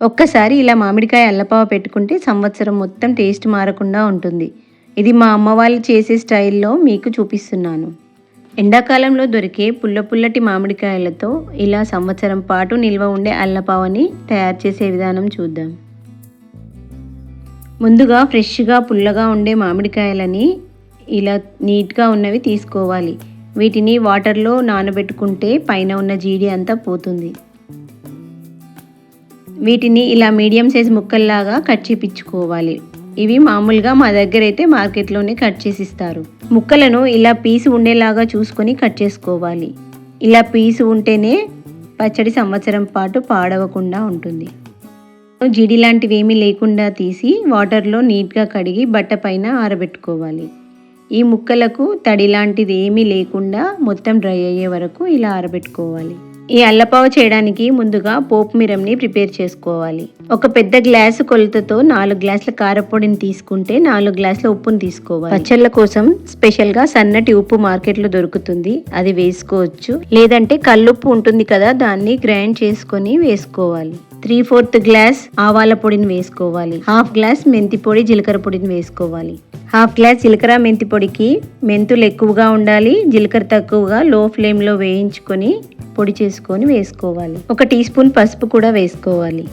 ఒక్కసారి ఇలా మామిడికాయ అల్లపావ పెట్టుకుంటే సంవత్సరం మొత్తం టేస్ట్ మారకుండా ఉంటుంది. ఇది మా అమ్మ వాళ్ళు చేసే స్టైల్లో మీకు చూపిస్తున్నాను. ఎండాకాలంలో దొరికే పుల్లటి మామిడికాయలతో ఇలా సంవత్సరం పాటు నిల్వ ఉండే అల్లపావని తయారు చేసే విధానం చూద్దాం. ముందుగా ఫ్రెష్గా పుల్లగా ఉండే మామిడికాయలని ఇలా నీట్గా ఉన్నవి తీసుకోవాలి. వీటిని వాటర్లో నానబెట్టుకుంటే పైన ఉన్న జీడి అంతా పోతుంది. వీటిని ఇలా మీడియం సైజ్ ముక్కల్లాగా కట్ చేపించుకోవాలి. ఇవి మామూలుగా మా దగ్గర అయితే మార్కెట్లోనే కట్ చేసి ఇస్తారు. ముక్కలను ఇలా పీసు ఉండేలాగా చూసుకొని కట్ చేసుకోవాలి. ఇలా పీసు ఉంటేనే పచ్చడి సంవత్సరం పాటు పాడవకుండా ఉంటుంది. జిడి లాంటివి ఏమీ లేకుండా తీసి వాటర్లో నీట్గా కడిగి బట్ట పైన ఆరబెట్టుకోవాలి. ఈ ముక్కలకు తడి లాంటిది ఏమీ లేకుండా మొత్తం డ్రై అయ్యే వరకు ఇలా ఆరబెట్టుకోవాలి. ఈ అల్లపావ చేయడానికి ముందుగా పోపు మిరంని ప్రిపేర్ చేసుకోవాలి. ఒక పెద్ద గ్లాసు కొలతతో 4 గ్లాసుల కారపొడిని తీసుకుంటే 4 గ్లాసుల ఉప్పుని తీసుకోవాలి. పచ్చళ్ళ కోసం స్పెషల్గా సన్నటి ఉప్పు మార్కెట్లో దొరుకుతుంది, అది వేసుకోవచ్చు. లేదంటే కల్లుప్పు ఉంటుంది కదా, దాన్ని గ్రైండ్ చేసుకొని వేసుకోవాలి. 3/4 గ్లాస్ ఆవాల పొడిని వేసుకోవాలి. 1/2 గ్లాస్ మెంతి పొడి జీలకర్ర పొడిని వేసుకోవాలి. 1/2 గ్లాస్ జీలకర్ర మెంతి పొడికి మెంతులు ఎక్కువగా ఉండాలి, జీలకర్ర తక్కువగా లో ఫ్లేమ్లో వేయించుకొని పొడి చేసుకొని వేసుకోవాలి. 1 టీ స్పూన్ పసుపు కూడా వేసుకోవాలి.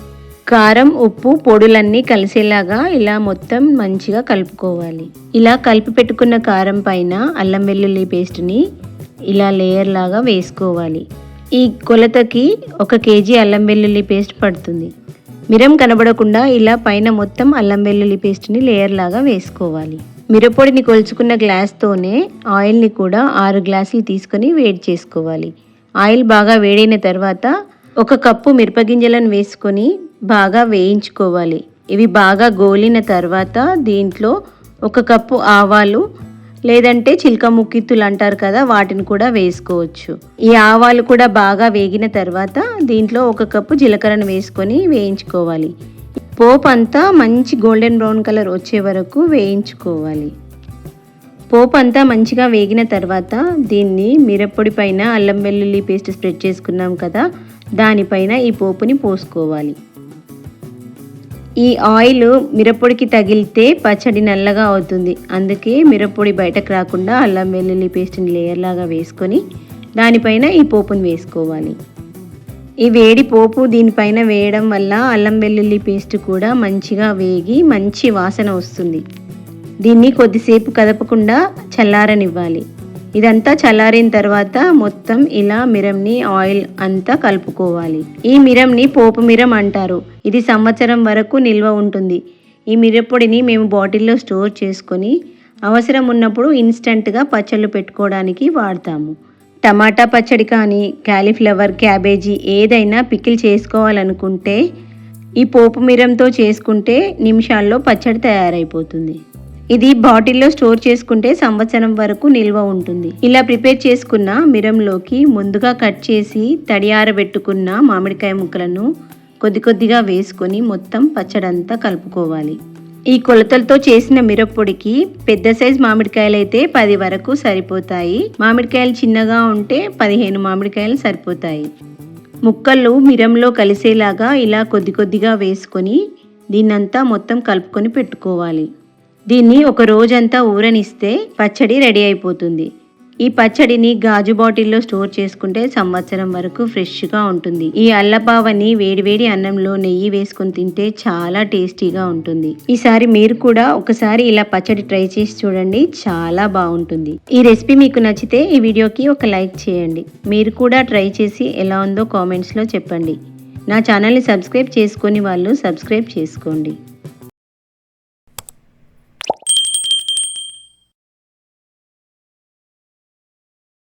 కారం ఉప్పు పొడులన్నీ కలిసేలాగా ఇలా మొత్తం మంచిగా కలుపుకోవాలి. ఇలా కలిపి పెట్టుకున్న కారం పైన అల్లం వెల్లుల్లి పేస్ట్ని ఇలా లేయర్ లాగా వేసుకోవాలి. ఈ కొలతకి 1 కేజీ అల్లం వెల్లుల్లి పేస్ట్ పడుతుంది. మిరం కనబడకుండా ఇలా పైన మొత్తం అల్లం వెల్లుల్లి పేస్ట్ని లేయర్ లాగా వేసుకోవాలి. మిరపొడిని కొలుచుకున్న గ్లాస్తోనే ఆయిల్ని కూడా 6 గ్లాసులు తీసుకొని వేడి చేసుకోవాలి. ఆయిల్ బాగా వేడైన తర్వాత 1 కప్పు మిరపగింజలను వేసుకొని బాగా వేయించుకోవాలి. ఇవి బాగా గోలిన తర్వాత దీంట్లో 1 కప్పు ఆవాలు లేదంటే చిల్క ముక్కిత్తులు అంటారు కదా, వాటిని కూడా వేసుకోవచ్చు. ఈ ఆవాలు కూడా బాగా వేగిన తర్వాత దీంట్లో 1 కప్పు జీలకర్రను వేసుకొని వేయించుకోవాలి. పోపు అంతా మంచి గోల్డెన్ బ్రౌన్ కలర్ వచ్చే వరకు వేయించుకోవాలి. పోపు అంతా మంచిగా వేగిన తర్వాత దీన్ని మిరప్పొడి పైన అల్లం వెల్లుల్లి పేస్ట్ స్ప్రెడ్ చేసుకున్నాం కదా, దానిపైన ఈ పోపుని పోసుకోవాలి. ఈ ఆయిల్ మిరప్పొడికి తగిలితే పచ్చడి నల్లగా అవుతుంది. అందుకే మిరప్పొడి బయటకు రాకుండా అల్లం వెల్లుల్లి పేస్ట్ని లేయర్ లాగా వేసుకొని దానిపైన ఈ పోపుని వేసుకోవాలి. ఈ వేడి పోపు దీనిపైన వేయడం వల్ల అల్లం వెల్లుల్లి పేస్ట్ కూడా మంచిగా వేగి మంచి వాసన వస్తుంది. దీన్ని కొద్దిసేపు కదపకుండా చల్లారనివ్వాలి. ఇదంతా చల్లారిన తర్వాత మొత్తం ఇలా మిరంని ఆయిల్ అంతా కలుపుకోవాలి. ఈ మిరంని పోపు మిరం అంటారు. ఇది సంవత్సరం వరకు నిల్వ ఉంటుంది. ఈ మిరప్పొడిని మేము బాటిల్లో స్టోర్ చేసుకొని అవసరం ఉన్నప్పుడు ఇన్స్టెంట్గా పచ్చళ్ళు పెట్టుకోవడానికి వాడతాము. టమాటా పచ్చడి కానీ కాలీఫ్లవర్ క్యాబేజీ ఏదైనా పికిల్ చేసుకోవాలనుకుంటే ఈ పోపు మిరంతో చేసుకుంటే నిమిషాల్లో పచ్చడి తయారైపోతుంది. ఇది బాటిల్లో స్టోర్ చేసుకుంటే సంవత్సరం వరకు నిల్వ ఉంటుంది. ఇలా ప్రిపేర్ చేసుకున్న మిరంలోకి ముందుగా కట్ చేసి తడి ఆరబెట్టుకున్న మామిడికాయ ముక్కలను కొద్దిగా వేసుకొని మొత్తం పచ్చడంతా కలుపుకోవాలి. ఈ కొలతలతో చేసిన మిరప్పొడికి పెద్ద సైజ్ మామిడికాయలు అయితే 10 వరకు సరిపోతాయి. మామిడికాయలు చిన్నగా ఉంటే 15 మామిడికాయలు సరిపోతాయి. ముక్కలు మిరంలో కలిసేలాగా ఇలా కొద్దిగా వేసుకొని దీన్నంతా మొత్తం కలుపుకొని పెట్టుకోవాలి. దీన్ని 1 రోజంతా ఊరనిస్తే పచ్చడి రెడీ అయిపోతుంది. ఈ పచ్చడిని గాజు బాటిల్లో స్టోర్ చేసుకుంటే సంవత్సరం వరకు ఫ్రెష్గా ఉంటుంది. ఈ అల్లపావని వేడివేడి అన్నంలో నెయ్యి వేసుకొని తింటే చాలా టేస్టీగా ఉంటుంది. ఈసారి మీరు కూడా ఒకసారి ఇలా పచ్చడి ట్రై చేసి చూడండి, చాలా బాగుంటుంది. ఈ రెసిపీ మీకు నచ్చితే ఈ వీడియోకి ఒక లైక్ చేయండి. మీరు కూడా ట్రై చేసి ఎలా ఉందో కామెంట్స్లో చెప్పండి. నా ఛానల్ని సబ్స్క్రైబ్ చేసుకొని వాళ్ళు సబ్స్క్రైబ్ చేసుకోండి.